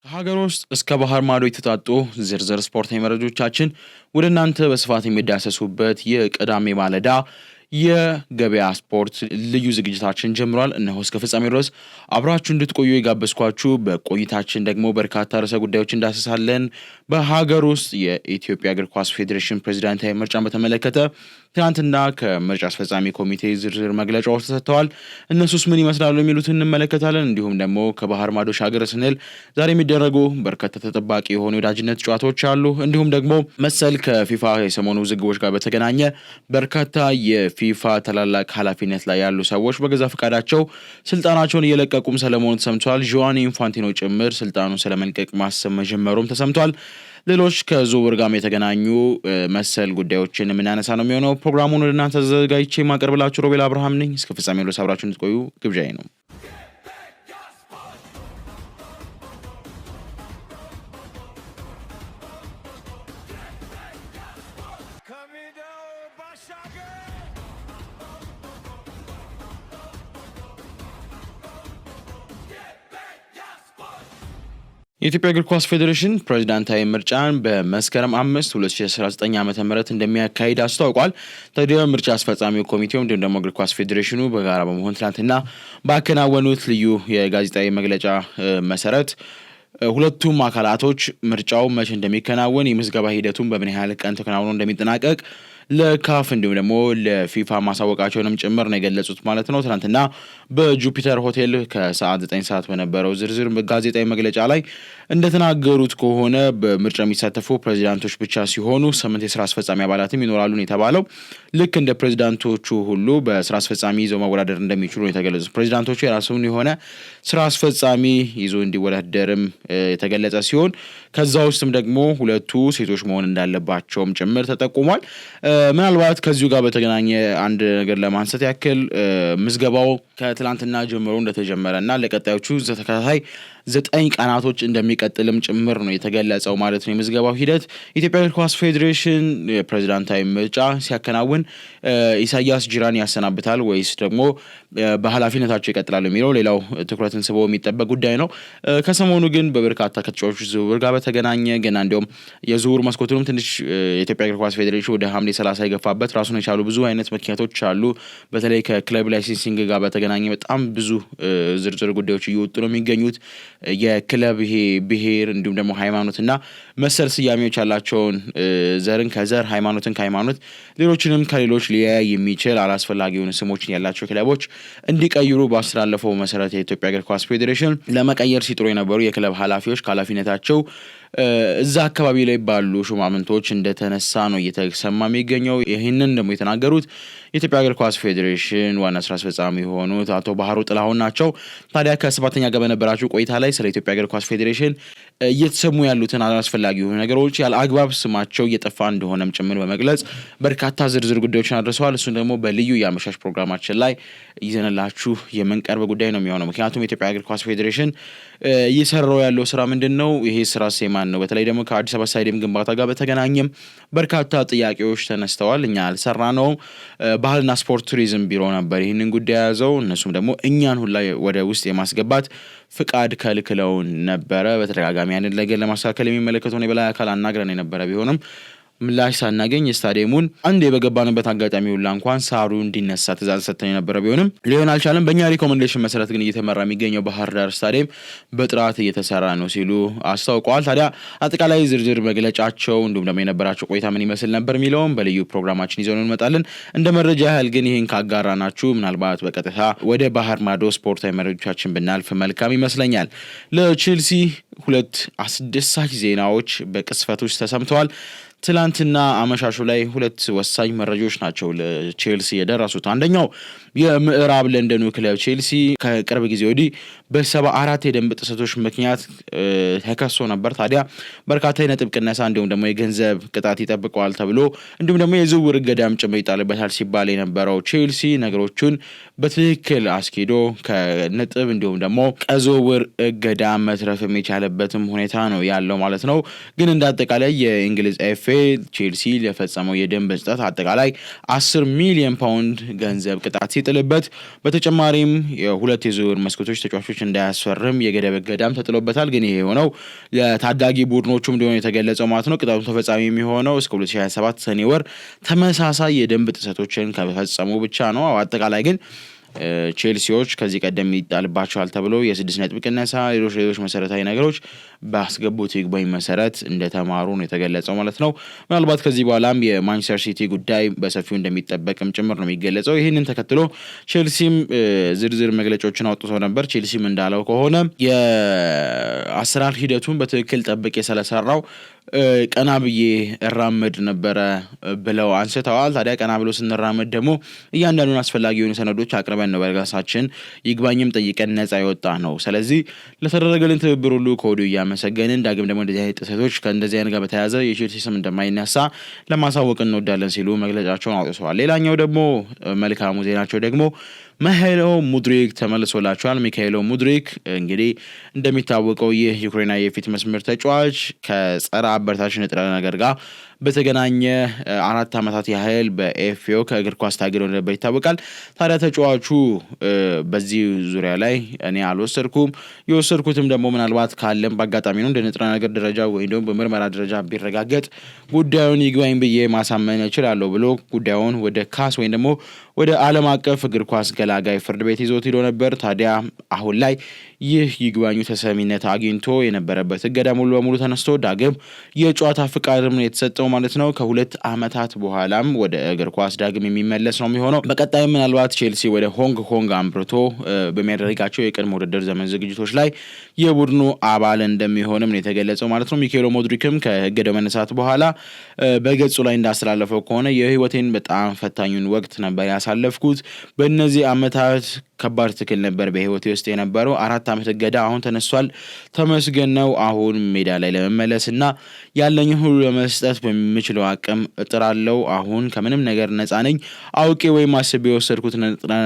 ሀገር ውስጥ እስከ ባህር ማዶ የተጣጡ ዝርዝር ስፖርታዊ መረጃዎቻችን ወደ እናንተ በስፋት የሚዳሰሱበት የቅዳሜ ማለዳ የገበያ ስፖርት ልዩ ዝግጅታችን ጀምሯል። እነሆ እስከ ፍጻሜው ድረስ አብራችሁ እንድትቆዩ የጋበዝኳችሁ። በቆይታችን ደግሞ በርካታ ርዕሰ ጉዳዮች እንዳስሳለን። በሀገር ውስጥ የኢትዮጵያ እግር ኳስ ፌዴሬሽን ፕሬዚዳንታዊ ምርጫን በተመለከተ ትናንትና ከምርጫ አስፈጻሚ ኮሚቴ ዝርዝር መግለጫዎች ተሰጥተዋል። እነሱስ ምን ይመስላሉ የሚሉትን እንመለከታለን። እንዲሁም ደግሞ ከባህር ማዶ ሻገር ስንል ዛሬ የሚደረጉ በርካታ ተጠባቂ የሆኑ የወዳጅነት ጨዋታዎች አሉ። እንዲሁም ደግሞ መሰል ከፊፋ የሰሞኑ ውዝግቦች ጋር በተገናኘ በርካታ የፊፋ ታላላቅ ኃላፊነት ላይ ያሉ ሰዎች በገዛ ፈቃዳቸው ስልጣናቸውን እየለቀቁም ስለመሆኑ ተሰምቷል። ጆዋኒ ኢንፋንቲኖ ጭምር ስልጣኑን ስለመልቀቅ ማሰብ መጀመሩም ተሰምቷል። ሌሎች ከዝውውር ጋር የተገናኙ መሰል ጉዳዮችን የምናነሳ ነው የሚሆነው። ፕሮግራሙን ወደ እናንተ አዘጋጅቼ የማቀርብላችሁ ሮቤል አብርሃም ነኝ። እስከ ፍጻሜ ድረስ አብራችሁ እንድትቆዩ ግብዣዬ ነው። የኢትዮጵያ እግር ኳስ ፌዴሬሽን ፕሬዚዳንታዊ ምርጫን በመስከረም 5 2019 ዓ.ም እንደሚያካሂድ አስታውቋል። ታዲያ ምርጫ አስፈጻሚ ኮሚቴው እንዲሁም ደግሞ እግር ኳስ ፌዴሬሽኑ በጋራ በመሆን ትናንትና ባከናወኑት ልዩ የጋዜጣዊ መግለጫ መሰረት ሁለቱም አካላቶች ምርጫው መቼ እንደሚከናወን፣ የምዝገባ ሂደቱን በምን ያህል ቀን ተከናውኖ እንደሚጠናቀቅ ለካፍ እንዲሁም ደግሞ ለፊፋ ማሳወቃቸውንም ጭምር ነው የገለጹት ማለት ነው። ትናንትና በጁፒተር ሆቴል ከሰዓት 9 ሰዓት በነበረው ዝርዝር ጋዜጣዊ መግለጫ ላይ እንደተናገሩት ከሆነ በምርጫ የሚሳተፉ ፕሬዚዳንቶች ብቻ ሲሆኑ 8 የስራ አስፈጻሚ አባላትም ይኖራሉ ነው የተባለው። ልክ እንደ ፕሬዚዳንቶቹ ሁሉ በስራ አስፈጻሚ ይዘው መወዳደር እንደሚችሉ ነው የተገለጹት። ፕሬዚዳንቶቹ የራሱን የሆነ ስራ አስፈጻሚ ይዞ እንዲወዳደርም የተገለጸ ሲሆን ከዛ ውስጥም ደግሞ ሁለቱ ሴቶች መሆን እንዳለባቸውም ጭምር ተጠቁሟል። ምናልባት ከዚሁ ጋር በተገናኘ አንድ ነገር ለማንሳት ያክል ምዝገባው ከትላንትና ጀምሮ እንደተጀመረ እና ለቀጣዮቹ ተከታታይ 9 ቀናቶች እንደሚቀጥልም ጭምር ነው የተገለጸው ማለት ነው። የምዝገባው ሂደት ኢትዮጵያ እግር ኳስ ፌዴሬሽን የፕሬዚዳንታዊ ምርጫ ሲያከናውን ኢሳያስ ጂራን ያሰናብታል ወይስ ደግሞ በኃላፊነታቸው ይቀጥላሉ የሚለው ሌላው ትኩረትን ስቦ የሚጠበቅ ጉዳይ ነው። ከሰሞኑ ግን በበርካታ ከተጫዋቾች ዝውውር ጋር በተገናኘ ገና እንዲሁም የዝውውር መስኮቱንም ትንሽ የኢትዮጵያ እግር ኳስ ፌዴሬሽን ወደ ሐምሌ 30 የገፋበት ራሱን የቻሉ ብዙ አይነት ምክንያቶች አሉ። በተለይ ከክለብ ላይሰንሲንግ ጋር በተገናኘ በጣም ብዙ ዝርዝር ጉዳዮች እየወጡ ነው የሚገኙት። የክለብ ይሄ ብሔር እንዲሁም ደግሞ ሃይማኖትና መሰል ስያሜዎች ያላቸውን ዘርን ከዘር ሃይማኖትን ከሃይማኖት ሌሎችንም ከሌሎች ሊያይ የሚችል አላስፈላጊ የሆኑ ስሞችን ያላቸው ክለቦች እንዲቀይሩ ባስተላለፈው መሰረት የኢትዮጵያ እግር ኳስ ፌዴሬሽን ለመቀየር ሲጥሩ የነበሩ የክለብ ኃላፊዎች ከኃላፊነታቸው እዛ አካባቢ ላይ ባሉ ሹማምንቶች እንደተነሳ ነው እየተሰማ የሚገኘው። ይህንን ደግሞ የተናገሩት የኢትዮጵያ እግር ኳስ ፌዴሬሽን ዋና ስራ አስፈጻሚ የሆኑት አቶ ባህሩ ጥላሁን ናቸው። ታዲያ ከሰባተኛ ጋር በነበራቸው ቆይታ ላይ ስለ ኢትዮጵያ እግር ኳስ ፌዴሬሽን እየተሰሙ ያሉትን አላስፈላጊ የሆኑ ነገሮች ያለ አግባብ ስማቸው እየጠፋ እንደሆነም ጭምር በመግለጽ በርካታ ዝርዝር ጉዳዮችን አድርሰዋል። እሱን ደግሞ በልዩ የአመሻሽ ፕሮግራማችን ላይ ይዘንላችሁ የምንቀርብ ጉዳይ ነው የሚሆነው። ምክንያቱም የኢትዮጵያ እግር ኳስ ፌዴሬሽን እየሰራው ያለው ስራ ምንድን ነው? ይሄ ስራ ሴማን ነው? በተለይ ደግሞ ከአዲስ አበባ ስታዲየም ግንባታ ጋር በተገናኘም በርካታ ጥያቄዎች ተነስተዋል። እኛ አልሰራ ነው ባህልና ስፖርት ቱሪዝም ቢሮ ነበር ይህንን ጉዳይ የያዘው። እነሱም ደግሞ እኛን ሁላ ወደ ውስጥ የማስገባት ፍቃድ ከልክለውን ነበረ። በተደጋጋሚ ያንን ነገር ለማስተካከል የሚመለከተውን የበላይ አካል አናግረን የነበረ ቢሆንም ምላሽ ሳናገኝ ስታዲየሙን አንዴ በገባንበት አጋጣሚ ሁላ እንኳን ሳሩ እንዲነሳ ትእዛዝ ሰጥተን የነበረ ቢሆንም ሊሆን አልቻለም። በእኛ ሪኮሜንዴሽን መሰረት ግን እየተመራ የሚገኘው ባህር ዳር ስታዲየም በጥራት እየተሰራ ነው ሲሉ አስታውቀዋል። ታዲያ አጠቃላይ ዝርዝር መግለጫቸው እንዲሁም ደግሞ የነበራቸው ቆይታ ምን ይመስል ነበር የሚለውም በልዩ ፕሮግራማችን ይዘን እንመጣለን። እንደ መረጃ ያህል ግን ይህን ካጋራናችሁ ምናልባት በቀጥታ ወደ ባህር ማዶ ስፖርታዊ መረጃዎቻችን ብናልፍ መልካም ይመስለኛል። ለቼልሲ 2 አስደሳች ዜናዎች በቅስፈት ውስጥ ተሰምተዋል። ትላንትና አመሻሹ ላይ 2 ወሳኝ መረጃዎች ናቸው ለቼልሲ የደረሱት። አንደኛው የምዕራብ ለንደኑ ክለብ ቼልሲ ከቅርብ ጊዜ ወዲህ በ74 የደንብ ጥሰቶች ምክንያት ተከሶ ነበር። ታዲያ በርካታ የነጥብ ቅነሳ እንዲሁም ደግሞ የገንዘብ ቅጣት ይጠብቀዋል ተብሎ እንዲሁም ደግሞ የዝውውር እገዳም ጭምር ይጣልበታል ሲባል የነበረው ቼልሲ ነገሮቹን በትክክል አስኪዶ ከነጥብ እንዲሁም ደግሞ ከዝውውር እገዳ መትረፍ የሚቻልበትም ሁኔታ ነው ያለው ማለት ነው። ግን እንዳጠቃላይ የእንግሊዝ ኤፍ ኤፍኤ ቼልሲ ለፈጸመው የደንብ ጥሰት አጠቃላይ 10 ሚሊዮን ፓውንድ ገንዘብ ቅጣት ሲጥልበት በተጨማሪም የሁለት የዝውውር መስኮቶች ተጫዋቾች እንዳያስፈርም የገደብ እገዳም ተጥሎበታል። ግን ይሄ የሆነው ለታዳጊ ቡድኖቹም እንደሆነ የተገለጸው ማለት ነው። ቅጣቱ ተፈጻሚ የሚሆነው እስከ 2027 ሰኔ ወር ተመሳሳይ የደንብ ጥሰቶችን ከፈጸሙ ብቻ ነው። አጠቃላይ ግን ቼልሲዎች ከዚህ ቀደም ይጣልባቸዋል ተብሎ የ6 ነጥብ ቅነሳ ሌሎች መሰረታዊ ነገሮች ባስገቡት ይግባኝ መሰረት እንደተማሩ ነው የተገለጸው ማለት ነው። ምናልባት ከዚህ በኋላም የማንቸስተር ሲቲ ጉዳይ በሰፊው እንደሚጠበቅም ጭምር ነው የሚገለጸው። ይህንን ተከትሎ ቼልሲም ዝርዝር መግለጫዎችን አውጥቶ ነበር። ቼልሲም እንዳለው ከሆነ የአሰራር ሂደቱን በትክክል ጠብቄ ስለሰራው ቀና ብዬ እራመድ ነበረ ብለው አንስተዋል። ታዲያ ቀና ብሎ ስንራመድ ደግሞ እያንዳንዱን አስፈላጊ የሆኑ ሰነዶች አቅርበን ነው በራሳችን ይግባኝም ጠይቀን ነፃ የወጣ ነው። ስለዚህ ለተደረገልን ትብብር ሁሉ ከወዲሁ እያመሰገንን ዳግም ደግሞ እንደዚህ አይነት ጥሰቶች ከእንደዚህ አይነት ጋር በተያያዘ የቼልሲ ስም እንደማይነሳ ለማሳወቅ እንወዳለን ሲሉ መግለጫቸውን አውጥተዋል። ሌላኛው ደግሞ መልካሙ ዜናቸው ደግሞ ሚካኤሎ ሙድሪክ ተመልሶላቸዋል። ሚካኤሎ ሙድሪክ እንግዲህ እንደሚታወቀው ይህ ዩክሬናዊ የፊት መስመር ተጫዋች ከጸረ አበረታች ንጥረ ነገር ጋር በተገናኘ 4 ዓመታት ያህል በኤፍኤ ከእግር ኳስ ታግዶ እንደነበር ይታወቃል። ታዲያ ተጫዋቹ በዚህ ዙሪያ ላይ እኔ አልወሰድኩም፣ የወሰድኩትም ደግሞ ምናልባት ካለም በአጋጣሚ ነው እንደ ንጥረ ነገር ደረጃ ወይም ደግሞ በምርመራ ደረጃ ቢረጋገጥ ጉዳዩን ይግባኝ ብዬ ማሳመን እችላለሁ ብሎ ጉዳዩን ወደ ካስ ወይም ደግሞ ወደ ዓለም አቀፍ እግር ኳስ ገላጋይ ፍርድ ቤት ይዞት ሄዶ ነበር። ታዲያ አሁን ላይ ይህ ይግባኙ ተሰሚነት አግኝቶ የነበረበት እገዳ ሙሉ በሙሉ ተነስቶ ዳግም የጨዋታ ፍቃድም የተሰጠው ማለት ነው። ከ2 ዓመታት በኋላም ወደ እግር ኳስ ዳግም የሚመለስ ነው የሚሆነው። በቀጣይ ምናልባት ቼልሲ ወደ ሆንግ ኮንግ አምርቶ በሚያደርጋቸው የቅድመ ውድድር ዘመን ዝግጅቶች ላይ የቡድኑ አባል እንደሚሆንም ነው የተገለጸው ማለት ነው። ሚካኤሎ ሙድሪክም ከእገዳው መነሳት በኋላ በገጹ ላይ እንዳስተላለፈው ከሆነ የህይወቴን በጣም ፈታኙን ወቅት ነበር ያሳለፍኩት። በእነዚህ ዓመታት ከባድ ትክል ነበር በህይወቴ ውስጥ የነበረው። 4 ዓመት እገዳ አሁን ተነስቷል። ተመስገን ነው። አሁን ሜዳ ላይ ለመመለስና ያለኝን ሁሉ ለመስጠት በሚችለው አቅም እጥራለሁ። አሁን ከምንም ነገር ነፃ ነኝ። አውቄ ወይም አስቤ የወሰድኩት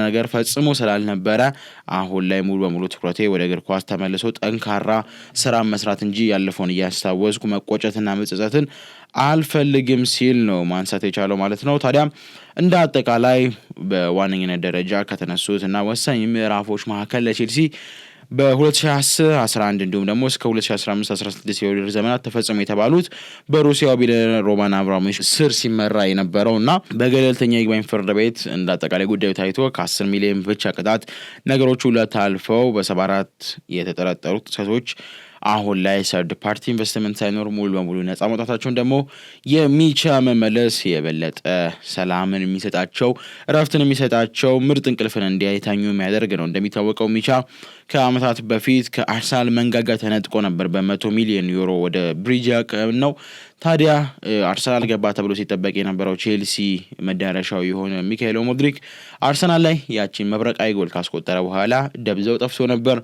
ነገር ፈጽሞ ስላልነበረ አሁን ላይ ሙሉ በሙሉ ትኩረቴ ወደ እግር ኳስ ተመልሶ ጠንካራ ስራ መስራት እንጂ ያለፈውን እያስታወስኩ መቆጨትና መጸጸትን አልፈልግም ሲል ነው ማንሳት የቻለው ማለት ነው። ታዲያ እንደ አጠቃላይ በዋነኝነት ደረጃ ከተነሱት እና ወሳኝ ምዕራፎች መካከል ለቼልሲ በ2010-11 እንዲሁም ደግሞ እስከ 2015-16 የውድድር ዘመናት ተፈጸሙ የተባሉት በሩሲያው ቢሊዮነር ሮማን አብራሞቪች ስር ሲመራ የነበረው እና በገለልተኛ ይግባኝ ፍርድ ቤት እንደ አጠቃላይ ጉዳዩ ታይቶ ከ10 ሚሊዮን ብቻ ቅጣት ነገሮች ሁሉ ታልፈው በ74 የተጠረጠሩት ጥሰቶች አሁን ላይ ሰርድ ፓርቲ ኢንቨስትመንት ሳይኖር ሙሉ በሙሉ ነፃ መውጣታቸውን ደግሞ የሚቻ መመለስ የበለጠ ሰላምን የሚሰጣቸው እረፍትን የሚሰጣቸው ምርጥ እንቅልፍን እንዲያይታኙ የሚያደርግ ነው። እንደሚታወቀው ሚቻ ከዓመታት በፊት ከአርሰናል መንጋጋ ተነጥቆ ነበር በ100 ሚሊዮን ዩሮ ወደ ብሪጅ ነው። ታዲያ አርሰናል ገባ ተብሎ ሲጠበቅ የነበረው ቼልሲ መዳረሻው የሆነ ሚካኤሎ ሙድሪክ አርሰናል ላይ ያቺን መብረቃዊ ጎል ካስቆጠረ በኋላ ደብዘው ጠፍቶ ነበር።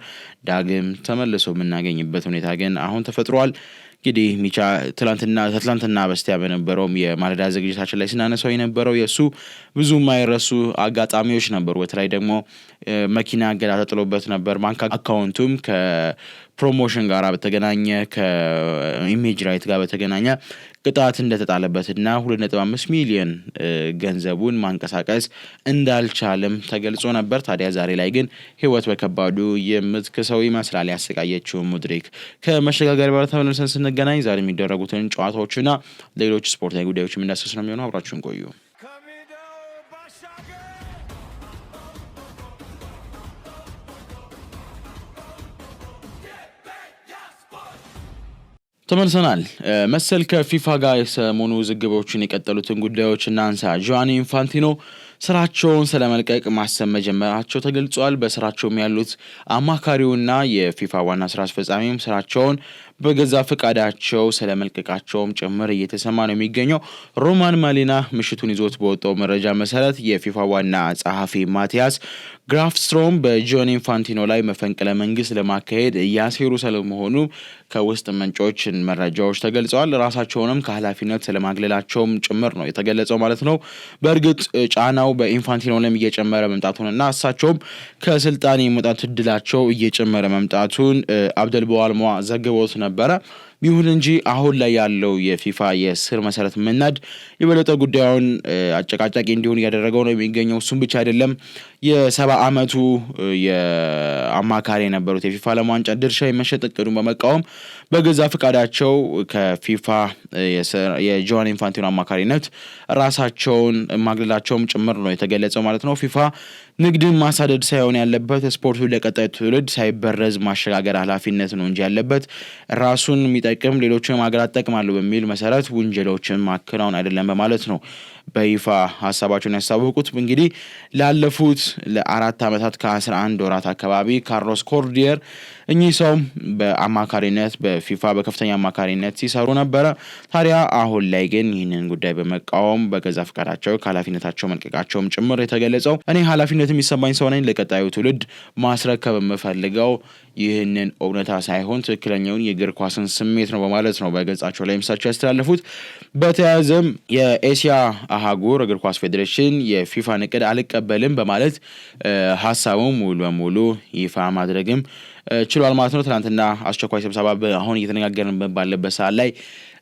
ዳግም ተመልሶ የምናገኝበት ሁኔታ ግን አሁን ተፈጥሯል። እንግዲህ ሚቻ ትላንትና በስቲያ በነበረውም የማለዳ ዝግጅታችን ላይ ስናነሳው የነበረው የሱ ብዙ የማይረሱ አጋጣሚዎች ነበሩ። በተለይ ደግሞ መኪና እገዳ ተጥሎበት ነበር። ባንክ አካውንቱም ከፕሮሞሽን ጋር በተገናኘ ከኢሜጅ ራይት ጋር በተገናኘ ቅጣት እንደተጣለበትና 2.5 ሚሊዮን ገንዘቡን ማንቀሳቀስ እንዳልቻለም ተገልጾ ነበር። ታዲያ ዛሬ ላይ ግን ህይወት በከባዱ የምትክሰው ይመስላል ያሰቃየችው ሙድሪክ። ከመሸጋገር በኋላ ተመልሰን ስንገናኝ ዛሬ የሚደረጉትን ጨዋታዎችና ሌሎች ስፖርታዊ ጉዳዮችም እንዳሰስ ነው የሚሆነው። አብራችሁን ቆዩ። ተመልሰናል። መሰል ከፊፋ ጋር የሰሞኑ ውዝግቦችን የቀጠሉትን ጉዳዮች እናንሳ። ጂያኒ ኢንፋንቲኖ ስራቸውን ስለመልቀቅ ማሰብ መጀመራቸው ተገልጿል። በስራቸውም ያሉት አማካሪውና የፊፋ ዋና ስራ አስፈጻሚም ስራቸውን በገዛ ፈቃዳቸው ስለመልቀቃቸውም ጭምር እየተሰማ ነው የሚገኘው። ሮማን ማሊና ምሽቱን ይዞት በወጣው መረጃ መሰረት የፊፋ ዋና ጸሐፊ ማቲያስ ግራፍስትሮም በጂያኒ ኢንፋንቲኖ ላይ መፈንቅለ መንግስት ለማካሄድ እያሴሩ ስለመሆኑ ከውስጥ ምንጮች መረጃዎች ተገልጸዋል። ራሳቸውንም ከኃላፊነት ስለማግለላቸውም ጭምር ነው የተገለጸው ማለት ነው። በእርግጥ ጫናው በኢንፋንቲኖ ላይ እየጨመረ መምጣቱንና እሳቸውም ከስልጣን የመውጣት እድላቸው እየጨመረ መምጣቱን አብደል በዋልሟ ዘግቦት ነበረ። ይሁን እንጂ አሁን ላይ ያለው የፊፋ የስር መሰረት መናድ የበለጠ ጉዳዩን አጨቃጫቂ እንዲሆን ያደረገው ነው የሚገኘው። እሱም ብቻ አይደለም። የ70 ዓመቱ የአማካሪ የነበሩት የፊፋ ዓለም ዋንጫ ድርሻ የመሸጥ እቅዱን በመቃወም በገዛ ፈቃዳቸው ከፊፋ የጆዋን ኢንፋንቲኖ አማካሪነት ራሳቸውን ማግለላቸውም ጭምር ነው የተገለጸው ማለት ነው። ፊፋ ንግድን ማሳደድ ሳይሆን ያለበት ስፖርቱን ለቀጣይ ትውልድ ሳይበረዝ ማሸጋገር ኃላፊነት ነው እንጂ ያለበት ራሱን የሚጠቅም ሌሎችን ማገራት ጠቅማሉ በሚል መሰረት ውንጀሎችን ማከናወን አይደለም በማለት ነው በይፋ ሀሳባቸውን ያሳወቁት። እንግዲህ ላለፉት ለ4 ዓመታት ከ11 ወራት አካባቢ ካርሎስ ኮርዲየር እኚህ ሰው በአማካሪነት በፊፋ በከፍተኛ አማካሪነት ሲሰሩ ነበረ። ታዲያ አሁን ላይ ግን ይህንን ጉዳይ በመቃወም በገዛ ፈቃዳቸው ከኃላፊነታቸው መልቀቃቸውም ጭምር የተገለጸው እኔ ኃላፊነት የሚሰማኝ ሰው ነኝ፣ ለቀጣዩ ትውልድ ማስረከብ የምፈልገው ይህንን እውነታ ሳይሆን ትክክለኛውን የእግር ኳስን ስሜት ነው በማለት ነው በገጻቸው ላይ ምሳቸው ያስተላለፉት። በተያያዘም የኤሲያ አህጉር እግር ኳስ ፌዴሬሽን የፊፋን እቅድ አልቀበልም በማለት ሀሳቡን ሙሉ በሙሉ ይፋ ማድረግም ችሏል ማለት ነው። ትናንትና አስቸኳይ ስብሰባ አሁን እየተነጋገርን ባለበት ሰዓት ላይ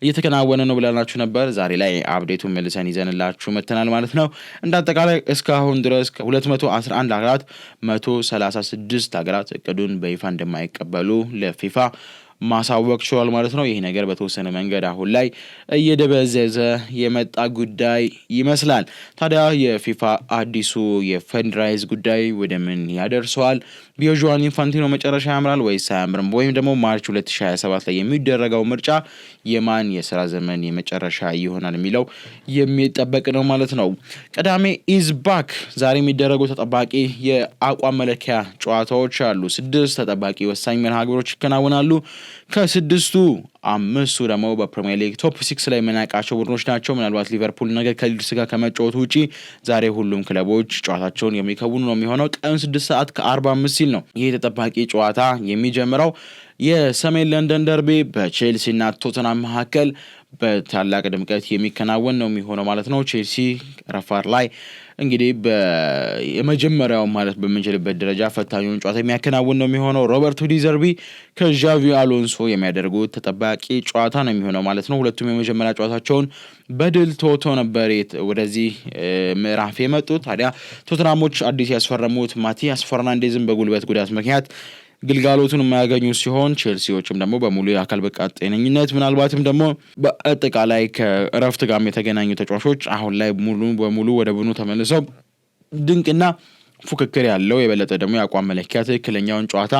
እየተከናወነ ነው ብለናችሁ ነበር። ዛሬ ላይ አፕዴቱን መልሰን ይዘንላችሁ መተናል ማለት ነው። እንደ አጠቃላይ እስካሁን ድረስ ከ211 ሀገራት 136 ሀገራት እቅዱን በይፋ እንደማይቀበሉ ለፊፋ ማሳወቅ ችሏል ማለት ነው። ይህ ነገር በተወሰነ መንገድ አሁን ላይ እየደበዘዘ የመጣ ጉዳይ ይመስላል። ታዲያ የፊፋ አዲሱ የፈንድራይዝ ጉዳይ ወደ ምን ያደርሰዋል? የጆዋን ኢንፋንቲኖ መጨረሻ ያምራል ወይስ አያምርም? ወይም ደግሞ ማርች 2027 ላይ የሚደረገው ምርጫ የማን የስራ ዘመን የመጨረሻ ይሆናል የሚለው የሚጠበቅ ነው ማለት ነው። ቅዳሜ ኢዝ ባክ። ዛሬ የሚደረጉ ተጠባቂ የአቋም መለኪያ ጨዋታዎች አሉ። 6 ተጠባቂ ወሳኝ መርሃ ግብሮች ይከናወናሉ። ከ6ቱ 5ቱ ደግሞ በፕሪሚየር ሊግ ቶፕ 6 ላይ የምናውቃቸው ቡድኖች ናቸው። ምናልባት ሊቨርፑል ነገር ከሊድስ ጋር ከመጫወቱ ውጪ ዛሬ ሁሉም ክለቦች ጨዋታቸውን የሚከውኑ ነው የሚሆነው። ቀኑ 6 ሰዓት ከ45 ሲል ነው ይህ ተጠባቂ ጨዋታ የሚጀምረው። የሰሜን ለንደን ደርቢ በቼልሲና ቶተናም መካከል በታላቅ ድምቀት የሚከናወን ነው የሚሆነው ማለት ነው። ቼልሲ ረፋር ላይ እንግዲህ የመጀመሪያው ማለት በምንችልበት ደረጃ ፈታኙን ጨዋታ የሚያከናውን ነው የሚሆነው። ሮበርቶ ዲ ዘርቢ ከዣቪ አሎንሶ የሚያደርጉት ተጠባቂ ጨዋታ ነው የሚሆነው ማለት ነው። ሁለቱም የመጀመሪያ ጨዋታቸውን በድል ተወጥቶ ነበር ወደዚህ ምዕራፍ የመጡት። ታዲያ ቶተናሞች አዲስ ያስፈረሙት ማቲያስ ፈርናንዴዝን በጉልበት ጉዳት ምክንያት ግልጋሎቱን የማያገኙ ሲሆን ቼልሲዎችም ደግሞ በሙሉ የአካል ብቃት ጤነኝነት ምናልባትም ደግሞ በአጠቃላይ ከእረፍት ጋር የተገናኙ ተጫዋቾች አሁን ላይ ሙሉ በሙሉ ወደ ቡድኑ ተመልሰው ድንቅና ፉክክር ያለው የበለጠ ደግሞ የአቋም መለኪያ ትክክለኛውን ጨዋታ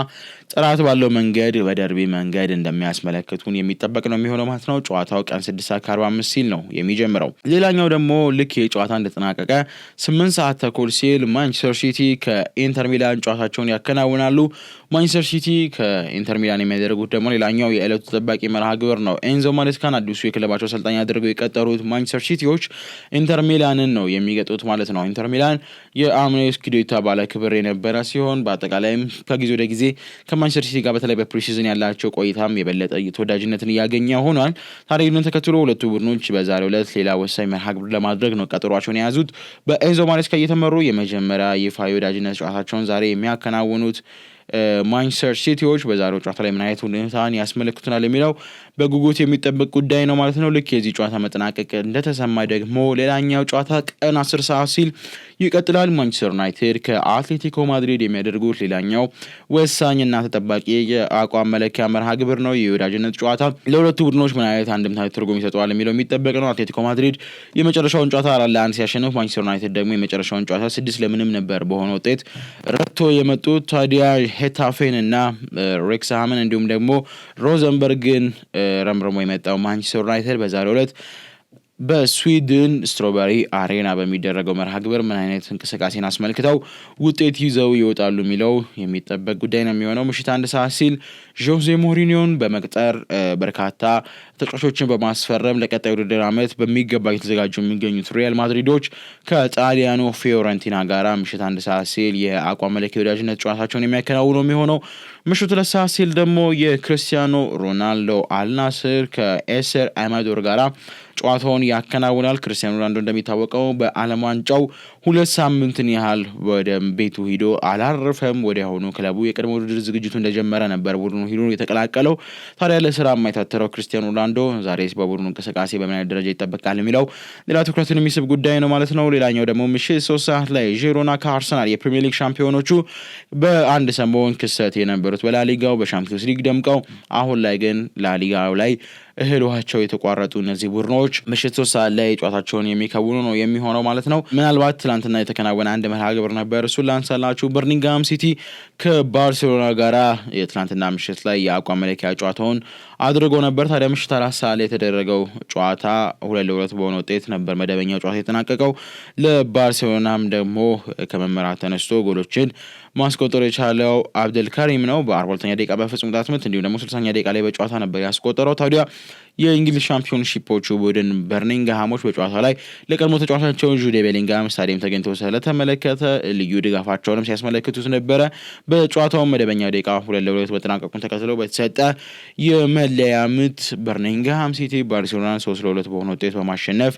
ጥራት ባለው መንገድ በደርቢ መንገድ እንደሚያስመለክቱን የሚጠበቅ ነው የሚሆነው ማለት ነው። ጨዋታው ቀን 6:45 ሲል ነው የሚጀምረው። ሌላኛው ደግሞ ልክ የጨዋታ እንደተጠናቀቀ 8 ሰዓት ተኩል ሲል ማንቸስተር ሲቲ ከኢንተር ሚላን ጨዋታቸውን ያከናውናሉ። ማንቸስተር ሲቲ ከኢንተር ሚላን የሚያደርጉት ደግሞ ሌላኛው የዕለቱ ተጠባቂ መርሃ ግብር ነው። ኤንዞ ማሬስካን አዲሱ የክለባቸው አሰልጣኝ አድርገው የቀጠሩት ማንቸስተር ሲቲዎች ኢንተር ሚላንን ነው የሚገጡት ማለት ነው። ኢንተር ሚላን የአምናው ስኩዴቶ ባለ ክብር የነበረ ሲሆን በአጠቃላይም ከጊዜ ወደ ጊዜ ከማንቸስተር ሲቲ ጋር በተለይ በፕሪሲዝን ያላቸው ቆይታም የበለጠ ተወዳጅነትን እያገኘ ሆኗል። ታዲያ ይህንን ተከትሎ ሁለቱ ቡድኖች በዛሬው ዕለት ሌላ ወሳኝ መርሃ ግብር ለማድረግ ነው ቀጠሯቸውን የያዙት። በኤንዞ ማሬስካ እየተመሩ የመጀመሪያ ይፋ የወዳጅነት ጨዋታቸውን ዛሬ የሚያከናውኑት ማንቸስተር ሲቲዎች በዛሬው ጨዋታ ላይ ምን አይነት ሁኔታን ያስመለክቱናል የሚለው በጉጉት የሚጠበቅ ጉዳይ ነው ማለት ነው። ልክ የዚህ ጨዋታ መጠናቀቅ እንደተሰማ ደግሞ ሌላኛው ጨዋታ ቀን 10 ሰዓት ሲል ይቀጥላል። ማንቸስተር ዩናይትድ ከአትሌቲኮ ማድሪድ የሚያደርጉት ሌላኛው ወሳኝና ተጠባቂ የአቋም መለኪያ መርሃ ግብር ነው። የወዳጅነት ጨዋታ ለሁለቱ ቡድኖች ምን አይነት አንድምታ ትርጉም ይሰጠዋል የሚለው የሚጠበቅ ነው። አትሌቲኮ ማድሪድ የመጨረሻውን ጨዋታ 4-1 ሲያሸንፍ፣ ማንቸስተር ዩናይትድ ደግሞ የመጨረሻውን ጨዋታ 6-0 ነበር በሆነ ውጤት ረትቶ የመጡት። ታዲያ ሄታፌን እና ሬክስሃምን እንዲሁም ደግሞ ሮዘንበርግን ረምርሞ የመጣው ማንቸስተር ዩናይትድ በዛሬው ዕለት በስዊድን ስትሮበሪ አሬና በሚደረገው መርሃ ግብር ምን አይነት እንቅስቃሴን አስመልክተው ውጤት ይዘው ይወጣሉ የሚለው የሚጠበቅ ጉዳይ ነው የሚሆነው። ምሽት 1 ሰዓት ሲል ጆዜ ሞሪኒዮን በመቅጠር በርካታ ተጫዋቾችን በማስፈረም ለቀጣዩ ውድድር ዓመት በሚገባ እየተዘጋጁ የሚገኙት ሪያል ማድሪዶች ከጣሊያኑ ፊዮረንቲና ጋራ ምሽት 1 ሰዓት ሲል የአቋም መለኪያ ወዳጅነት ጨዋታቸውን የሚያከናውኑ የሚሆነው። ምሽቱ 2 ሰዓት ሲል ደግሞ የክርስቲያኖ ሮናልዶ አልናስር ከኤሰር አማዶር ጋራ ጨዋታውን ያከናውናል። ክርስቲያኖ ሮናልዶ እንደሚታወቀው በዓለም ዋንጫው 2 ሳምንትን ያህል ወደ ቤቱ ሂዶ አላረፈም። ወዲያውኑ ክለቡ የቅድመ ውድድር ዝግጅቱ እንደጀመረ ነበር ቡድኑ ሂዶ የተቀላቀለው። ታዲያ ለስራ የማይታተረው ክርስቲያኖ ሮናልዶ ዛሬስ በቡድኑ እንቅስቃሴ በምን አይነት ደረጃ ይጠበቃል የሚለው ሌላ ትኩረትን የሚስብ ጉዳይ ነው ማለት ነው። ሌላኛው ደግሞ ምሽት 3 ሰዓት ላይ ዢሮና ከአርሰናል የፕሪሚየር ሊግ ሻምፒዮኖቹ በአንድ ሰሞን ክስተት የነበሩት በላሊጋው በሻምፒዮንስ ሊግ ደምቀው አሁን ላይ ግን ላሊጋው ላይ እህል ውሃቸው የተቋረጡ እነዚህ ቡድኖች ምሽት 3 ሰዓት ላይ ጨዋታቸውን የሚከውኑ ነው የሚሆነው ማለት ነው። ምናልባት ትናንትና የተከናወነ አንድ መርሃ ግብር ነበር፣ እሱን ላንሳላችሁ። በርሚንግሃም ሲቲ ከባርሴሎና ጋራ የትናንትና ምሽት ላይ የአቋም መለኪያ ጨዋታውን አድርጎ ነበር። ታዲያ ምሽት 4 ሰዓት ላይ የተደረገው ጨዋታ 2-2 በሆነ ውጤት ነበር መደበኛው ጨዋታ የተጠናቀቀው። ለባርሴሎናም ደግሞ ከመመራት ተነስቶ ጎሎችን ማስቆጠር የቻለው አብደልካሪም ነው በ42ኛ ደቂቃ በፍጹም ቅጣት ምት፣ እንዲሁም ደግሞ 60ኛ ደቂቃ ላይ በጨዋታ ነበር ያስቆጠረው። ታዲያ የእንግሊዝ ሻምፒዮንሺፖቹ ቡድን በርሚንግሃሞች በጨዋታ ላይ ለቀድሞ ተጫዋቻቸው ጁዴ ቤሊንግሃም ስታዲየም ተገኝተው ስለተመለከተ ልዩ ድጋፋቸውንም ሲያስመለክቱት ነበረ። በጨዋታው መደበኛ ደቂቃ 2-2 በተጠናቀቁን ተከትለው በተሰጠ የመለያ ምት በርሚንግሃም ሲቲ ባርሴሎናን 3-2 በሆነ ውጤት በማሸነፍ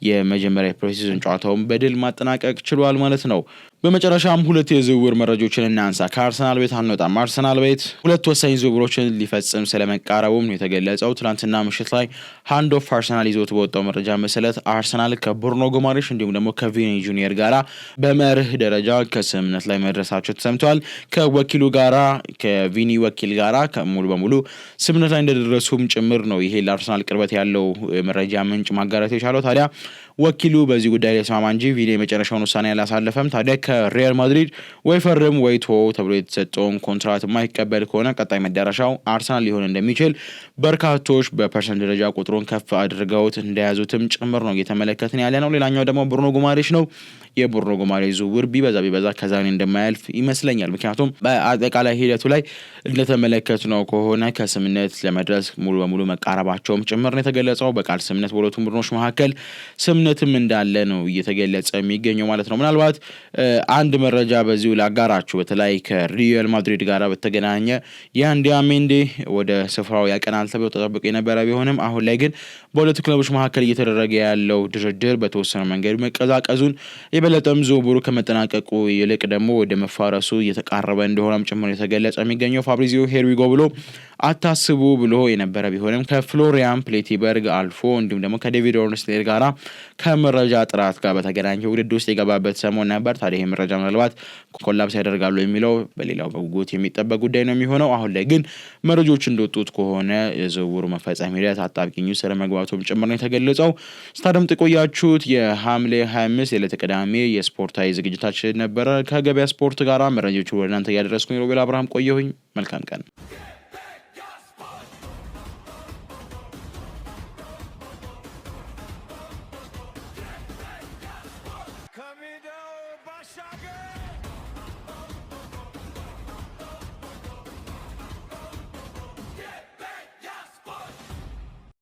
የመጀመሪያ ፕሪሲዝን ጨዋታውን በድል ማጠናቀቅ ችሏል ማለት ነው። በመጨረሻም 2 የዝውውር መረጃዎችን እናንሳ። ከአርሰናል ቤት አንወጣም። አርሰናል ቤት 2 ወሳኝ ዝውውሮችን ሊፈጽም ስለመቃረቡም ነው የተገለጸው። ትናንትና ምሽት ላይ ሃንድ ኦፍ አርሰናል ይዞት በወጣው መረጃ መሰረት አርሰናል ከብሩኖ ጉማሬሽ እንዲሁም ደግሞ ከቪኒ ጁኒየር ጋራ በመርህ ደረጃ ከስምምነት ላይ መድረሳቸው ተሰምቷል። ከወኪሉ ጋራ ከቪኒ ወኪል ጋራ ሙሉ በሙሉ ስምምነት ላይ እንደደረሱም ጭምር ነው ይሄ ለአርሰናል ቅርበት ያለው መረጃ ምንጭ ማጋራት የቻለው። ታዲያ ወኪሉ በዚህ ጉዳይ ላይ ተስማማ እንጂ ቪኒ የመጨረሻውን ውሳኔ አላሳለፈም። ታዲያ ከሪያል ማድሪድ ወይ ፈርም ወይ ቶ ተብሎ የተሰጠውን ኮንትራት የማይቀበል ከሆነ ቀጣይ መዳረሻው አርሰናል ሊሆን እንደሚችል በርካቶች በፐርሰንት ደረጃ ቁጥሩን ከፍ አድርገውት እንደያዙትም ጭምር ነው እየተመለከትን ያለ ነው። ሌላኛው ደግሞ ብሩኖ ጉማሬሽ ነው። የብሩኖ ጉማሬሽ ዝውውር ቢበዛ ከዛኔ እንደማያልፍ ይመስለኛል። ምክንያቱም በአጠቃላይ ሂደቱ ላይ እንደተመለከትነው ከሆነ ከስምምነት ለመድረስ ሙሉ በሙሉ መቃረባቸውም ጭምር ነው የተገለጸው። በቃል ስምምነት በሁለቱም ቡድኖች መካከል ስምምነትም እንዳለ ነው እየተገለጸ የሚገኘው ማለት ነው። ምናልባት አንድ መረጃ በዚሁ ላጋራችሁ። በተለይ ከሪያል ማድሪድ ጋር በተገናኘ የአንዲያሜንዴ ወደ ስፍራው ያቀናል ተብሎ ተጠብቆ የነበረ ቢሆንም አሁን ላይ ግን በሁለቱ ክለቦች መካከል እየተደረገ ያለው ድርድር በተወሰነ መንገድ መቀዛቀዙን የበለጠም ዝውውሩ ከመጠናቀቁ ይልቅ ደግሞ ወደ መፋረሱ እየተቃረበ እንደሆነም ጭምር የተገለጸ የሚገኘው ፋብሪዚዮ ሄርዊጎ ብሎ አታስቡ ብሎ የነበረ ቢሆንም ከፍሎሪያን ፕሌቲበርግ አልፎ እንዲሁም ደግሞ ከዴቪድ ኦርንስቴድ ጋራ ከመረጃ ጥራት ጋር በተገናኘ ውድድር ውስጥ የገባበት ሰሞን ነበር። ታዲያ ይህ መረጃ ምናልባት ኮላፕስ ያደርጋሉ የሚለው በሌላው በጉጉት የሚጠበቅ ጉዳይ ነው የሚሆነው። አሁን ላይ ግን መረጃዎች እንደወጡት ከሆነ የዝውውሩ መፈጸም ሂደት አጣብቂኝ ስለ መግባቱም ጭምር ነው የተገለጸው። ስታደምጡ የቆያችሁት የሐምሌ 25 የዕለተ ቅዳሜ የስፖርታዊ ዝግጅታችን ነበረ። ከገበያ ስፖርት ጋራ መረጃዎቹ ወደ እናንተ እያደረስኩኝ ሮቤል አብርሃም ቆየሁኝ። መልካም ቀን።